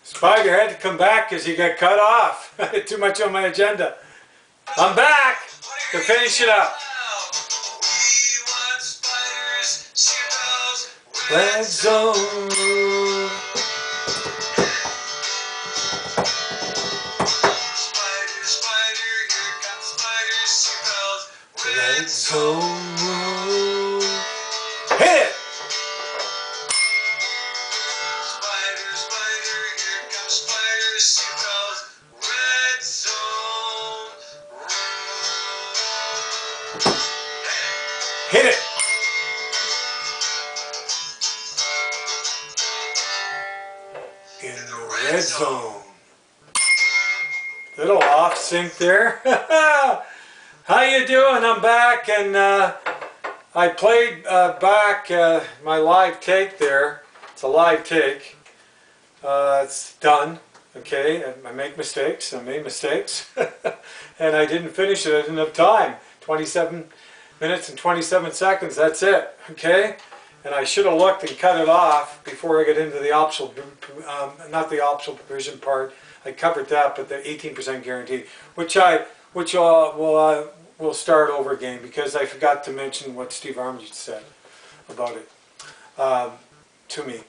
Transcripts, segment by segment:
Spider had to come back because he got cut off. Too much on my agenda. I'm back to finish it up. Red Zone Rule. Red Zone Rule. Hit it! Red Zone Rule. Hit it! In the red zone. Little off sync there. How you doing? I'm back, and I played back my live take there. It's a live take. It's done. Okay, I make mistakes. I made mistakes, and I didn't finish it. I didn't have time. 27 minutes and 27 seconds. That's it. Okay. And I should have looked and cut it off before I get into the optional, not the optional provision part. I covered that, but the 18% guarantee, which will start over again because I forgot to mention what Steve Armitage said about it to me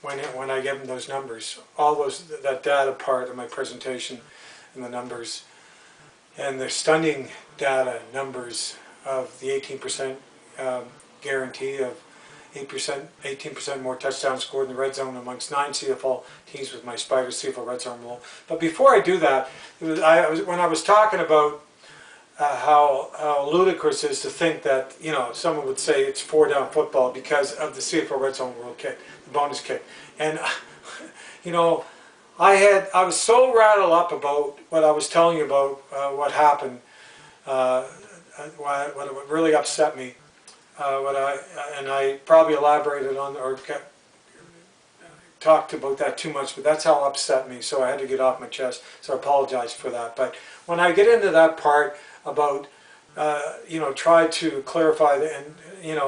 when I gave him those numbers, that data part of my presentation and the numbers and the stunning data numbers of the 18% guarantee of 18% more touchdowns scored in the red zone amongst 9 CFL teams with my SPYDER CFL Red-Zone Rule. But before I do that, when I was talking about how ludicrous it is to think that, you know, someone would say it's 4-down football because of the CFL Red-Zone Rule kick, the bonus kick. And, you know, I was so rattled up about what I was telling you about what happened, what really upset me. And I probably elaborated on or talked about that too much, but that's how it upset me, so I had to get off my chest, so I apologize for that. But when I get into that part about, you know, try to clarify, and,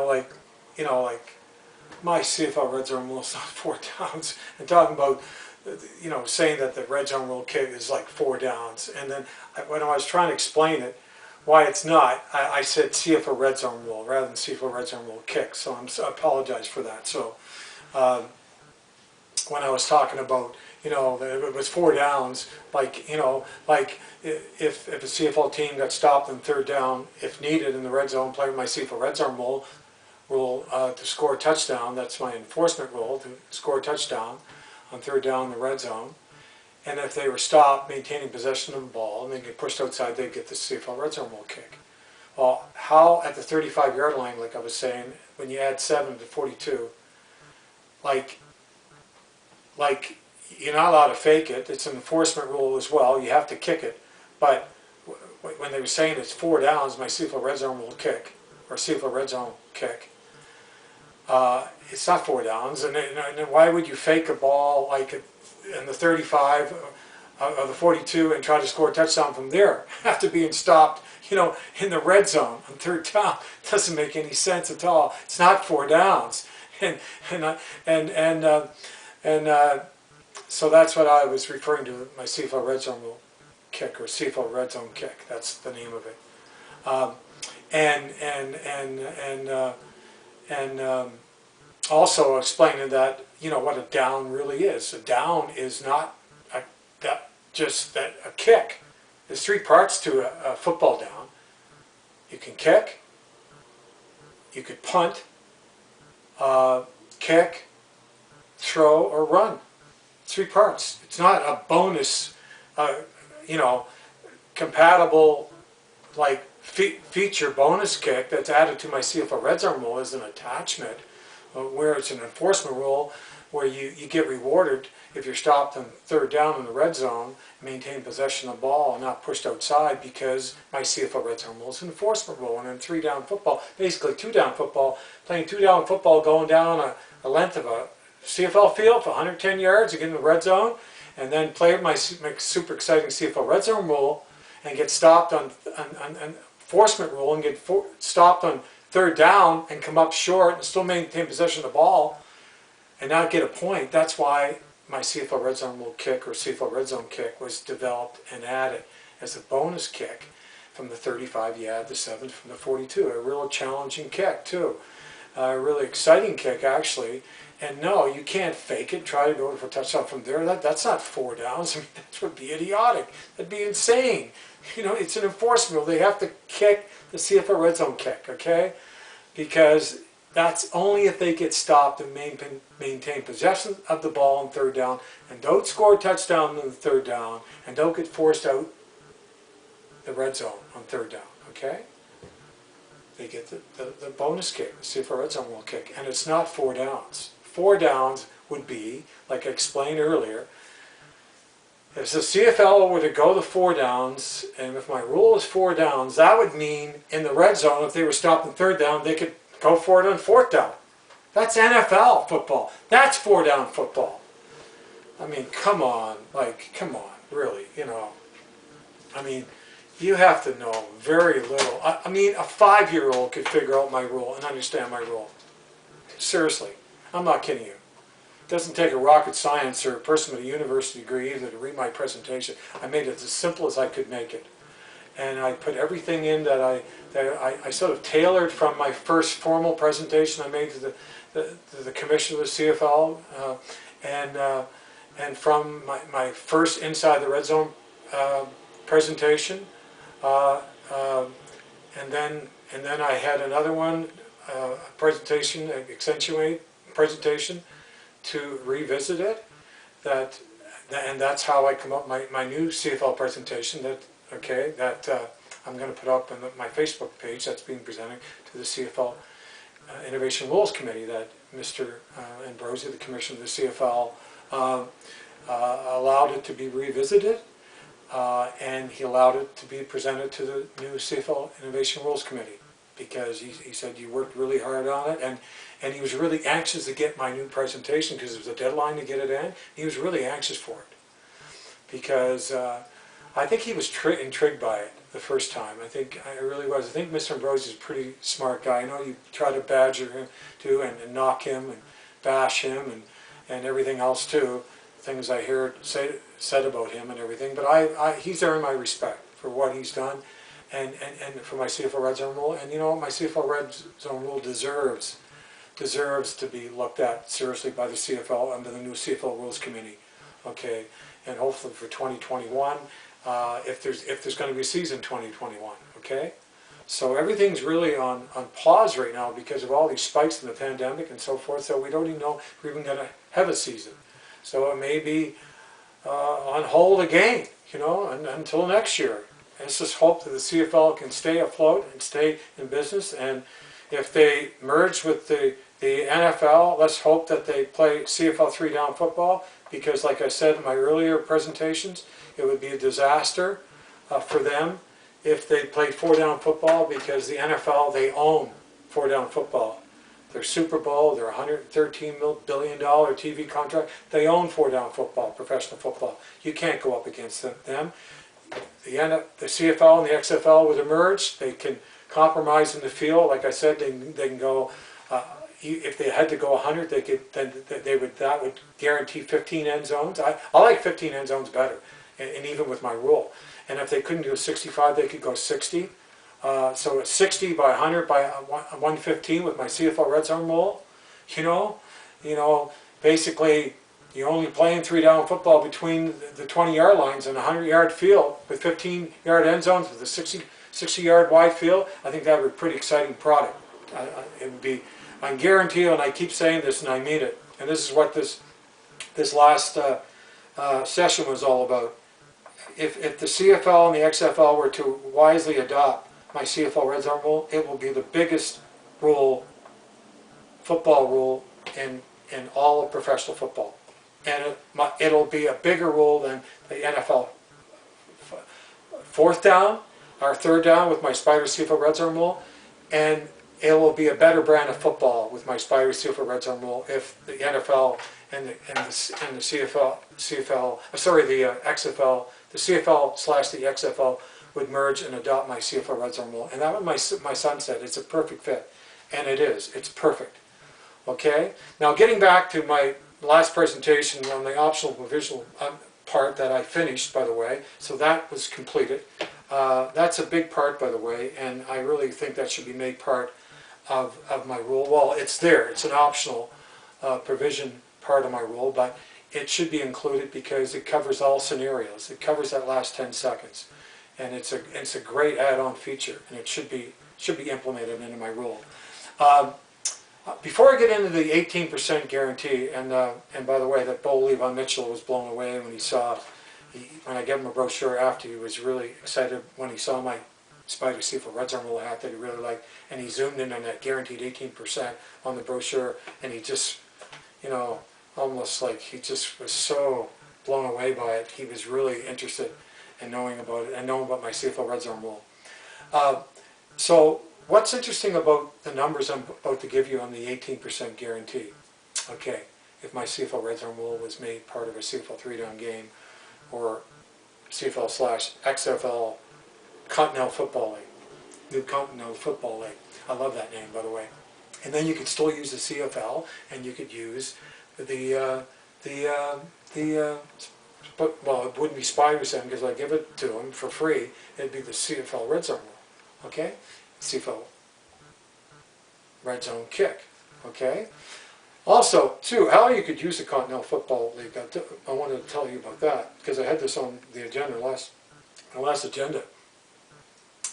like my CFL Red Zone Rule is not 4 downs, and talking about, you know, saying that the Red Zone Rule kick is like 4 downs, and then when I was trying to explain it, why it's not, I said CFL Red Zone Rule rather than CFL Red Zone Rule kick, so I apologize for that. So when I was talking about, you know, it was 4 downs, like, you know, like if a CFL team got stopped on 3rd down, if needed in the red zone, play with my CFL Red Zone Rule to score a touchdown. That's my enforcement rule, to score a touchdown on 3rd down in the red zone. And if they were stopped maintaining possession of the ball and they get pushed outside, they'd get the CFL Red Zone Rule kick. Well, how at the 35-yard line, like I was saying, when you add 7 to 42, like you're not allowed to fake it. It's an enforcement rule as well. You have to kick it. But when they were saying it's 4 downs, my CFL Red Zone Rule kick, or CFL Red Zone kick, it's not 4 downs. And why would you fake a ball like in the 35 or the 42 and try to score a touchdown from there after being stopped, you know, in the red zone on 3rd down? It doesn't make any sense at all. It's not 4 downs, so that's what I was referring to, my CFL Red Zone Rule kick, or CFL Red Zone kick. That's the name of it. Also explaining that, you know, what a down really is. A down is not just a kick. There's 3 parts to a football down. You can kick, you could punt, kick, throw, or run. 3 parts. It's not a bonus, you know, compatible, like, feature bonus kick that's added to my CFL Red Zone Rule as an attachment, where it's an enforcement rule where you get rewarded if you're stopped on 3rd down in the red zone, maintain possession of the ball and not pushed outside, because my CFL Red Zone Rule is an enforcement rule. And in 3-down football, basically 2-down football, playing 2-down football, going down a length of a CFL field for 110 yards to get in the red zone, and then play with my super exciting CFL Red Zone Rule and get stopped on enforcement rule and get stopped on 3rd down and come up short and still maintain possession of the ball and not get a point. That's why my CFL Red-Zone Rule kick, or CFL Red-Zone kick, was developed and added as a bonus kick. From the 35, you add the 7 from the 42. A real challenging kick, too. A really exciting kick, actually. And no, you can't fake it, try to go for a touchdown from there. That's not 4 downs. I mean, that would be idiotic. That'd be insane. You know, it's an enforcement rule. They have to kick the CFL Red Zone kick, okay? Because that's only if they get stopped and maintain possession of the ball on 3rd down, and don't score a touchdown in the 3rd down, and don't get forced out the red zone on 3rd down, okay? They get the bonus kick, the CFL Red Zone Rule kick, and it's not 4 downs. 4 downs would be, like I explained earlier, if the CFL were to go to 4 downs, and if my rule is 4 downs, that would mean in the red zone, if they were stopped in 3rd down, they could go for it on 4th down. That's NFL football. That's 4 down football. I mean, come on, really, you know. I mean, you have to know very little. I mean, a 5-year-old could figure out my rule and understand my rule. Seriously, I'm not kidding you. It doesn't take a rocket science or a person with a university degree either to read my presentation. I made it as simple as I could make it. And I put everything in that I sort of tailored from my first formal presentation I made to the commission of the CFL, and from my first Inside the Red Zone presentation, and then I had another one, presentation, accentuate presentation, to revisit it. And that's how I come up my new CFL presentation that I'm going to put up on my Facebook page that's being presented to the CFL Innovation Rules Committee that Mr. Ambrosi, the Commissioner of the CFL, allowed it to be revisited, and he allowed it to be presented to the new CFL Innovation Rules Committee, because he said you worked really hard on it, and he was really anxious to get my new presentation because there was a deadline to get it in. He was really anxious for it because I think he was intrigued by it the first time. I really was. I think Mr. Ambrosi is a pretty smart guy. I know you try to badger him too, and knock him and bash him and everything else too. Things I hear said about him and everything, but he's earned my respect for what he's done, and for my CFL Red Zone Rule. And you know, my CFL Red Zone Rule deserves to be looked at seriously by the CFL under the new CFL Rules Committee. Okay, and hopefully for 2021, if there's going to be a season 2021. Okay, so everything's really on pause right now because of all these spikes in the pandemic and so forth. So we don't even know if we're even going to have a season. So it may be on hold again, you know, until next year. Let's just hope that the CFL can stay afloat and stay in business. And if they merge with the NFL, let's hope that they play CFL 3-down football, because like I said in my earlier presentations, it would be a disaster for them if they played 4-down football, because the NFL, they own 4-down football. Their Super Bowl, their $113 billion TV contract, they own 4-down football, professional football. You can't go up against them. The CFL and the XFL would emerge. They can compromise in the field. Like I said, they can go. If they had to go 100, that would guarantee 15 end zones. I like 15 end zones better, and even with my rule. And if they couldn't do 65, they could go 60. So it's 60 by 100 by 115 with my CFL Red Zone Rule. You know, basically you're only playing 3-down football between the 20-yard lines and a 100-yard field with 15-yard end zones with a 60-yard wide field. I think that would be a pretty exciting product. It would be, I guarantee you, and I keep saying this and I mean it, and this is what this last session was all about. If the CFL and the XFL were to wisely adopt my CFL Red Zone Rule, it will be the biggest football rule in all of professional football. And it'll be a bigger rule than the NFL 4th down, or 3rd down with my SPYDER CFL Red-Zone Rule, and it will be a better brand of football with my SPYDER CFL Red-Zone Rule if the NFL and the XFL, the CFL / the XFL would merge and adopt my CFL Red-Zone Rule. And that what my son said, it's a perfect fit. And it is. It's perfect. Okay? Now getting back to last presentation on the optional provisional part that I finished, by the way, so that was completed. That's a big part, by the way, and I really think that should be made part of my rule. Well, it's there. It's an optional provision part of my rule, but it should be included because it covers all scenarios. It covers that last 10 seconds, and it's a great add-on feature, and it should be implemented into my rule. Before I get into the 18% guarantee, and by the way, that Bo Levi Mitchell was blown away when he saw, when I gave him a brochure after, he was really excited when he saw my SPYDER CFL Red-Zone Rule hat that he really liked, and he zoomed in on that guaranteed 18% on the brochure, and he just, you know, almost like he just was so blown away by it. He was really interested in knowing about it and knowing about my CFL Red-Zone Rule. So what's interesting about the numbers I'm about to give you on the 18% guarantee? Okay, if my CFL Red-Zone Rule was made part of a CFL 3-down game or CFL/XFL Continental Football League, New Continental Football League. I love that name, by the way. And then you could still use the CFL, and you could use well, it wouldn't be SPYDER then because I give it to them for free. It'd be the CFL Red-Zone Rule, okay? CFL Red-Zone Kick, okay? Also, too, how you could use the Continental Football League. I wanted to tell you about that because I had this on the agenda, the last agenda,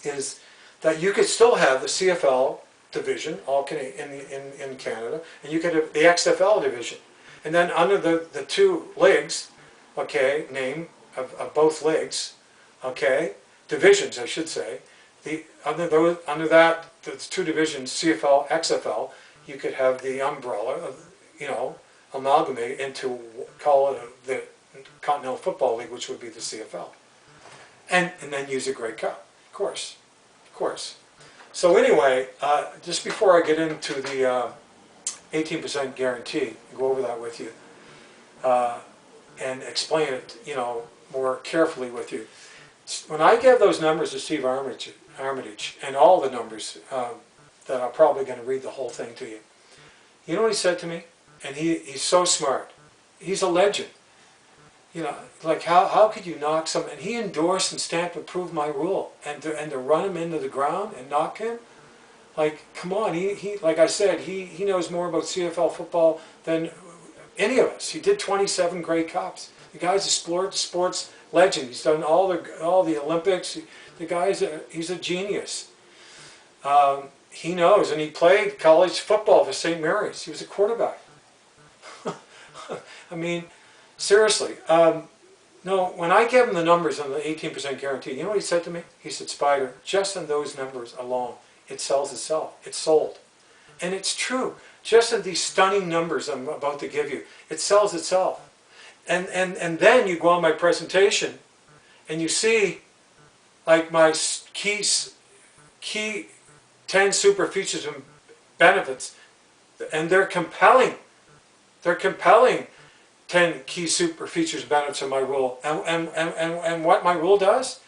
is that you could still have the CFL division, all in Canada, and you could have the XFL division. And then under the two leagues, okay, name of both leagues, okay, divisions I should say, under that, the two divisions, CFL, XFL, you could have the umbrella of, you know, amalgamate into, call it the Continental Football League, which would be the CFL. And then use a Grey Cup, of course. So anyway, just before I get into the 18% guarantee, go over that with you and explain it, you know, more carefully with you. When I gave those numbers to Steve Armitage and all the numbers that I'm probably going to read the whole thing to you, you know what he said to me? And he's so smart. He's a legend. You know, like how could you knock some? And he endorsed and stamped approved my rule, and to run him into the ground and knock him, like, come on. He like I said, he knows more about CFL football than any of us. He did 27 Grey Cups. The guy's a sports legend. He's done all the Olympics. The guy's he's a genius. He knows, and he played college football for St. Mary's. He was a quarterback. I mean, seriously. No, when I gave him the numbers on the 18% guarantee, you know what he said to me? He said, Spider, just on those numbers alone, it sells itself. It's sold. And it's true. Just in these stunning numbers I'm about to give you, it sells itself. And then you go on my presentation, and you see, like, my key 10 super features and benefits, and they're compelling. They're compelling 10 key super features and benefits of my rule. And what my rule does,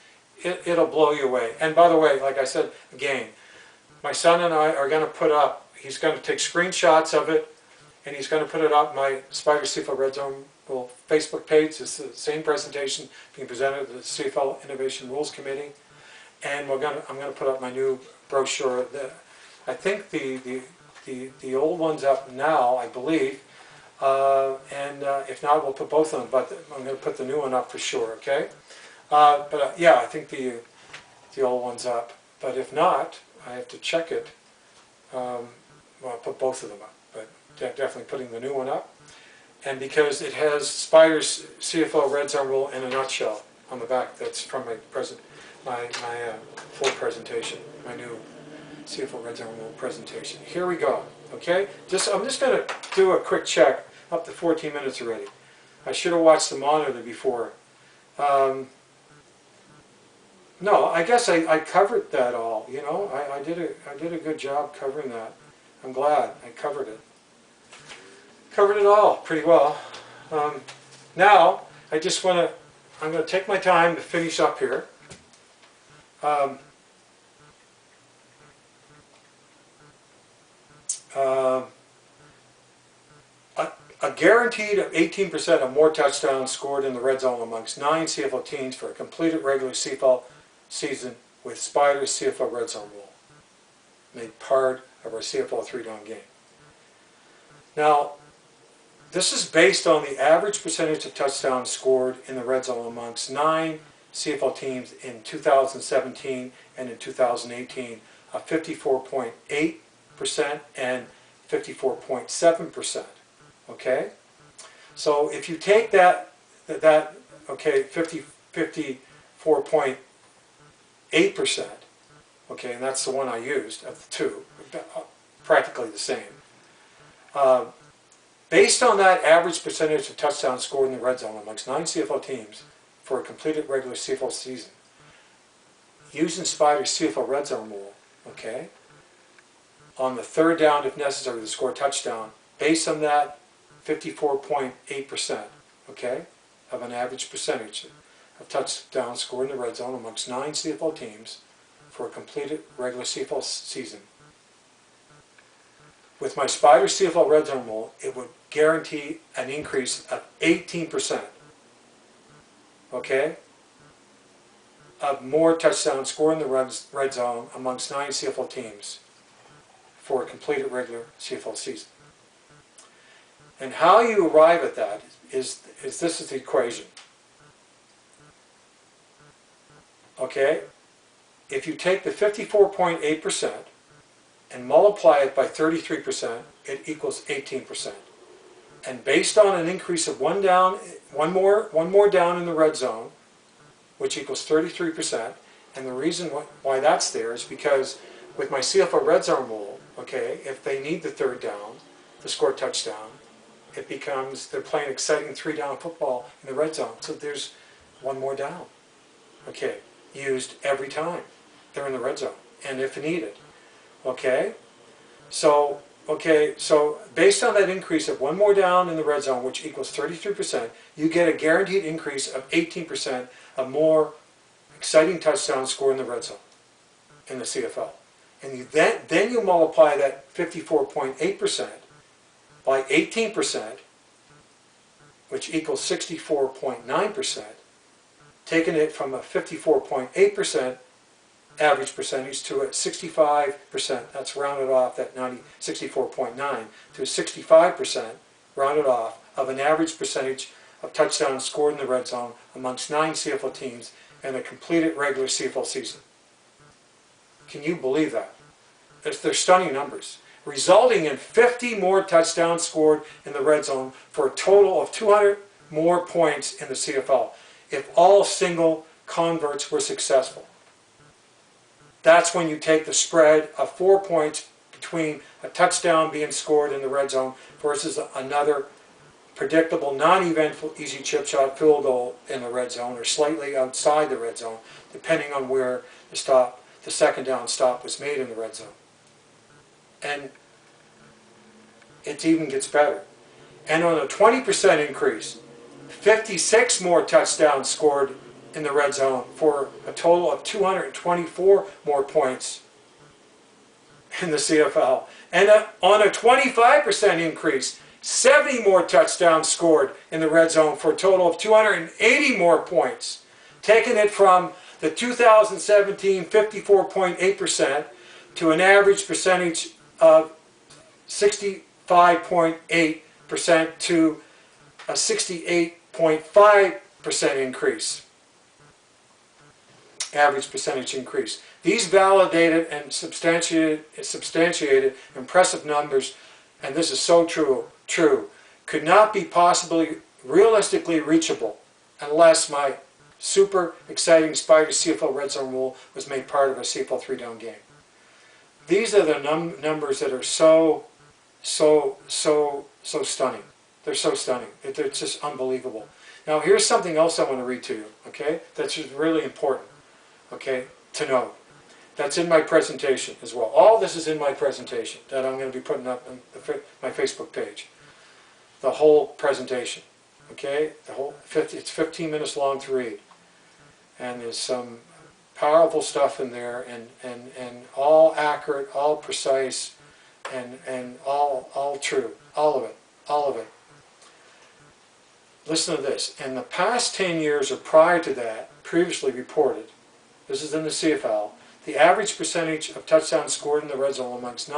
it'll blow you away. And by the way, like I said, again, my son and I are going to put up, he's going to take screenshots of it, and he's going to put it up my SPYDER CFL Red-Zone Rule Facebook page. It's the same presentation being presented to the CFL Innovation Rules Committee. And I'm going to put up my new brochure. I think the old one's up now, I believe. If not, we'll put both of them, but I'm going to put the new one up for sure, okay? Yeah, I think the old one's up. But if not, I have to check it. Well, I'll put both of them up, but definitely putting the new one up. And because it has SPYDER's CFL Red-Zone Rule in a nutshell on the back, that's from my full presentation, my new CFL Red-Zone Rule presentation. Here we go, okay? I'm just going to do a quick check, up to 14 minutes already. I should have watched the monitor before. No, I guess I covered that all, you know. I did a good job covering that. I'm glad I covered it. Covered it all pretty well. Now, I'm going to take my time to finish up here. a guaranteed of 18% or more touchdowns scored in the red zone amongst 9 CFL teams for a completed regular CFL season with SPYDER S CFL Red-Zone Rule, made part of our CFL 3-down game. Now, this is based on the average percentage of touchdowns scored in the red zone amongst 9 CFL teams in 2017 and in 2018 of 54.8% and 54.7%. Okay? So if you take that 54.8%, okay, and that's the one I used of the two, practically the same. Based on that average percentage of touchdowns scored in the red zone amongst 9 CFL teams for a completed regular CFL season, using SPYDER's CFL Red-Zone Rule, okay, on the third down if necessary to score a touchdown, based on that 54.8%, okay, of an average percentage of touchdowns scored in the red zone amongst 9 CFL teams for a completed regular CFL season. With my SPYDER CFL Red-Zone Rule, it would guarantee an increase of 18%, okay, of more touchdowns scored in the red zone amongst 9 CFL teams for a completed regular CFL season. And how you arrive at that is this is the equation. Okay? If you take the 54.8% and multiply it by 33%, it equals 18%. And based on an increase of one more down in the red zone, which equals 33%, and the reason why that's there is because with my CFL Red Zone Rule, okay, if they need the third down to score a touchdown, it becomes they're playing exciting 3-down football in the red zone. So there's one more down, okay, used every time they're in the red zone, and if needed, okay. So based on that increase of one more down in the red zone, which equals 33%, you get a guaranteed increase of 18% of more exciting touchdowns scored in the red zone in the CFL. And then you multiply that 54.8% by 18%, which equals 64.9%, taking it from a 54.8% average percentage to a 65%, that's rounded off, that 64.9 to a 65%, rounded off, of an average percentage of touchdowns scored in the red zone amongst 9 CFL teams in a completed regular CFL season. Can you believe that? They're stunning numbers, resulting in 50 more touchdowns scored in the red zone for a total of 200 more points in the CFL if all single converts were successful. That's when you take the spread of 4 points between a touchdown being scored in the red zone versus another predictable, non-eventful, easy chip shot field goal in the red zone or slightly outside the red zone, depending on where the second down stop was made in the red zone. And it even gets better. And on a 20% increase, 56 more touchdowns scored in the red zone for a total of 224 more points in the CFL. And on a 25% increase, 70 more touchdowns scored in the red zone for a total of 280 more points, taking it from the 2017 54.8% to an average percentage of 65.8% to a 68.5% increase. Average percentage increase. These validated and substantiated impressive numbers, and this is so true, could not be possibly realistically reachable unless my super exciting SPYDER CFL Red-Zone Rule was made part of a CFL 3-down game. These are the numbers that are so stunning. They're so stunning. They're just unbelievable. Now here's something else I want to read to you, okay? That's just really important, okay, to know. That's in my presentation as well. All this is in my presentation that I'm going to be putting up on my Facebook page. The whole presentation, okay? It's 15 minutes long to read. And there's some powerful stuff in there, and all accurate, all precise, and all true. All of it. listen to this, in the past 10 years or prior to that, previously reported, this is in the CFL, the average percentage of touchdowns scored in the red zone amongst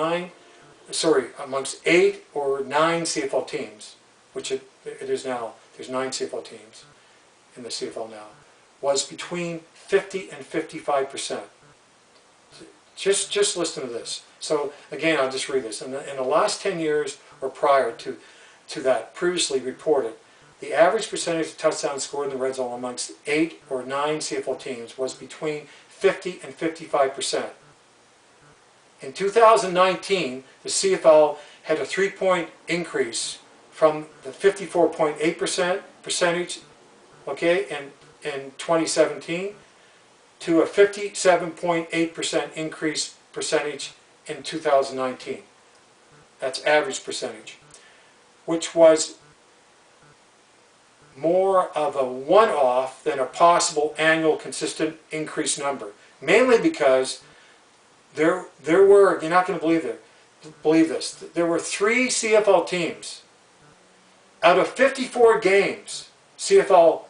8 or 9 CFL teams, which it is now, there's 9 CFL teams in the CFL now, was between 50 and 55%. Just listen to this. So again, I'll just read this. In the last 10 years or prior to that, previously reported, the average percentage of touchdowns scored in the red zone amongst 8 or 9 CFL teams was between 50 and 55%. In 2019, the CFL had a 3-point increase from the 54.8% percentage, okay, in 2017 to a 57.8% increase percentage in 2019. That's average percentage, which was more of a one-off than a possible annual consistent increase number. Mainly because there were, you're not going to believe this, there were 3 CFL teams out of 54 games, out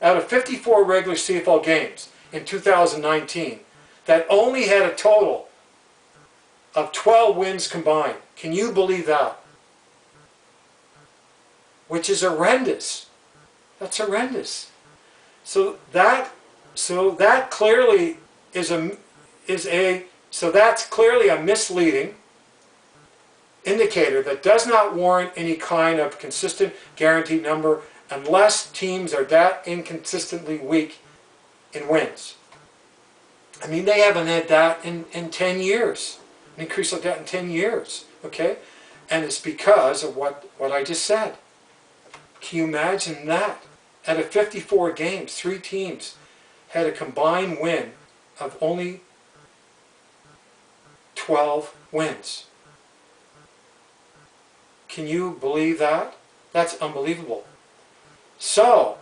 of 54 regular CFL games in 2019 that only had a total of 12 wins combined. Can you believe that? Which is horrendous. That's horrendous. So that clearly that's clearly a misleading indicator that does not warrant any kind of consistent guaranteed number unless teams are that inconsistently weak in wins. I mean, they haven't had that in 10 years, an increase like that in 10 years, okay? And it's because of what I just said. Can you imagine that? Out of 54 games, 3 teams had a combined win of only 12 wins. Can you believe that? That's unbelievable. So,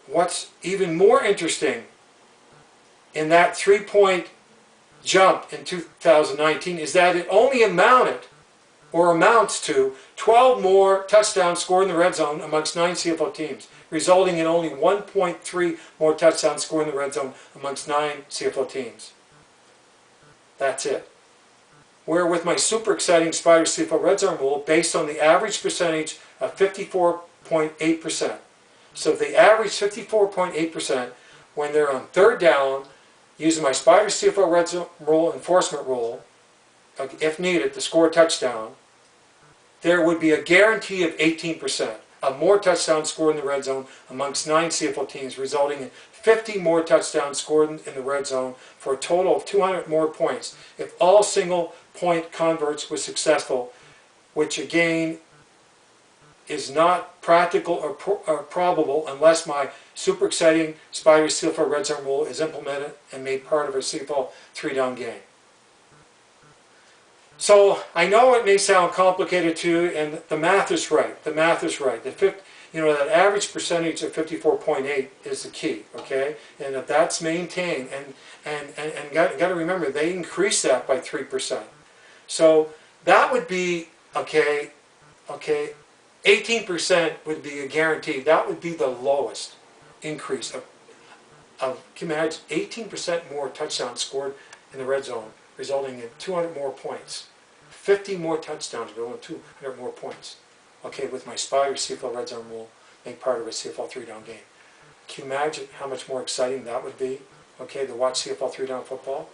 what's even more interesting in that 3-point jump in 2019 is that it only amounts to 12 more touchdowns scored in the red zone amongst 9 CFL teams, resulting in only 1.3 more touchdowns scored in the red zone amongst 9 CFL teams. That's it. Where with my super exciting SPYDER CFL Red-Zone Rule, based on the average percentage of 54.8%. So if they average 54.8% when they're on 3rd down, using my SPYDER CFL Red-Zone Rule enforcement rule, if needed, to score a touchdown, there would be a guarantee of 18% of more touchdowns scored in the red zone amongst 9 CFL teams, resulting in 50 more touchdowns scored in the red zone for a total of 200 more points if all single-point converts were successful, which again is not practical or probable unless my super exciting SPYDER CFL Red-Zone Rule is implemented and made part of a CFL 3-down game. So I know it may sound complicated too, and the math is right. The math is right. That average percentage of 54.8 is the key, okay? And if that's maintained, and got to remember, they increased that by 3%. So that would be, okay, 18% would be a guarantee. That would be the lowest increase can you imagine 18% more touchdowns scored in the red zone, resulting in 200 more points. 50 more touchdowns, resulting in 200 more points. Okay, with my SPYDER CFL Red-Zone Rule being part of a CFL 3-down game. Can you imagine how much more exciting that would be, okay, to watch CFL 3-down football?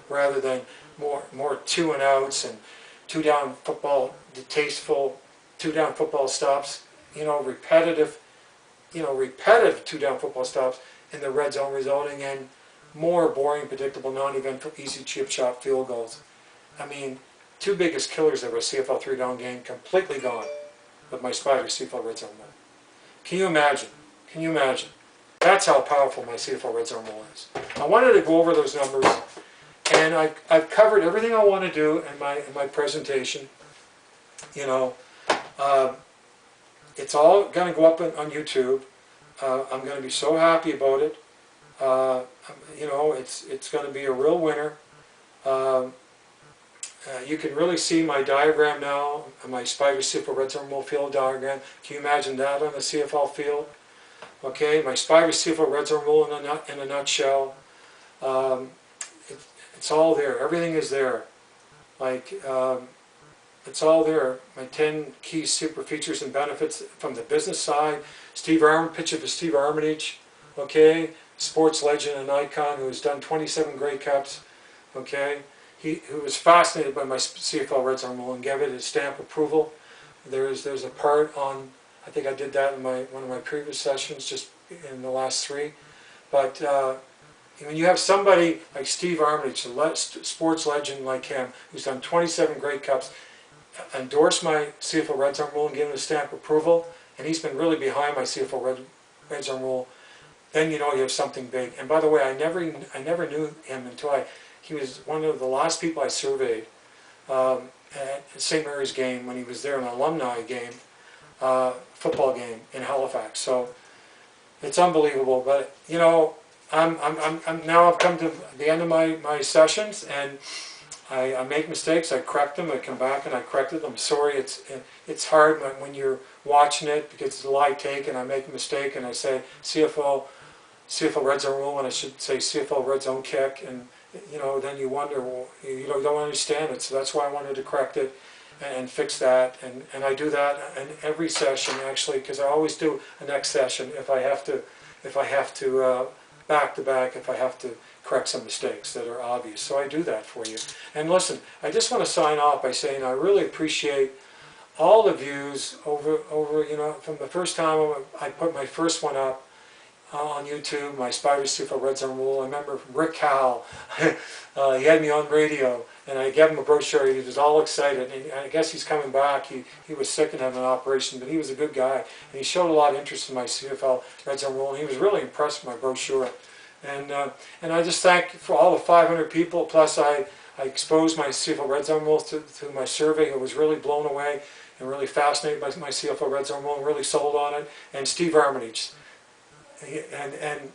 Rather than more 2-and-outs and 2-down football, distasteful 2-down football stops, repetitive 2-down football stops in the red zone, resulting in more boring, predictable, non-eventful, easy chip shot field goals. I mean, 2 biggest killers of a CFL 3-down game completely gone with my SPYDER CFL Red-Zone Rule. Can you imagine? Can you imagine? That's how powerful my CFL Red-Zone Rule is. I wanted to go over those numbers, and I've covered everything I want to do in my presentation. It's all going to go up on YouTube. I'm going to be so happy about it. It's going to be a real winner. You can really see my diagram now, my SPYDER CFL Red-Zone Rule field diagram. Can you imagine that on the CFL field? Okay, my SPYDER CFL Red-Zone Rule in a nutshell. It's all there. Everything is there. Like, it's all there. My 10 key super features and benefits from the business side. Picture of Steve Armitage, okay, sports legend and icon who has done 27 Grey Cups, okay. Who was fascinated by my CFL Red-Zone Rule and gave it his stamp approval. There's a part on, I think I did that in one of my previous sessions, just in the last 3. But when you have somebody like Steve Armitage, a sports legend like him, who's done 27 Grey Cups, endorse my CFL Red-Zone Rule and give it a stamp approval, and he's been really behind my CFL Red-Zone Rule, then you know you have something big. And by the way, I never knew him until he was one of the last people I surveyed at St. Mary's game when he was there, an alumni game, football game in Halifax. So it's unbelievable. But you know, now I've come to the end of my sessions, and I make mistakes. I correct them. I come back and I corrected them. Sorry, it's hard when you're watching it because it's a live take, and I make a mistake and I say CFL Red-Zone Rule, and I should say CFL Red-Zone Kick, and you know, then you wonder, well, you don't understand it. So that's why I wanted to correct it and fix that, and I do that in every session actually, because I always do a next session if I have to back to back, if I have to correct some mistakes that are obvious. So I do that for you. And listen, I just want to sign off by saying I really appreciate all the views over you know, from the first time I put my first one up on YouTube, my SPYDER CFL Red-Zone Rule. I remember Rick Howell, he had me on radio, and I gave him a brochure. He was all excited, and I guess he's coming back. He was sick and had an operation, but he was a good guy, and he showed a lot of interest in my CFL Red-Zone Rule, and he was really impressed with my brochure. And I just thank for all the 500 people, plus I exposed my CFL Red-Zone Rule to my survey, who was really blown away and really fascinated by my CFL Red-Zone Rule and really sold on it, and Steve Armitage. And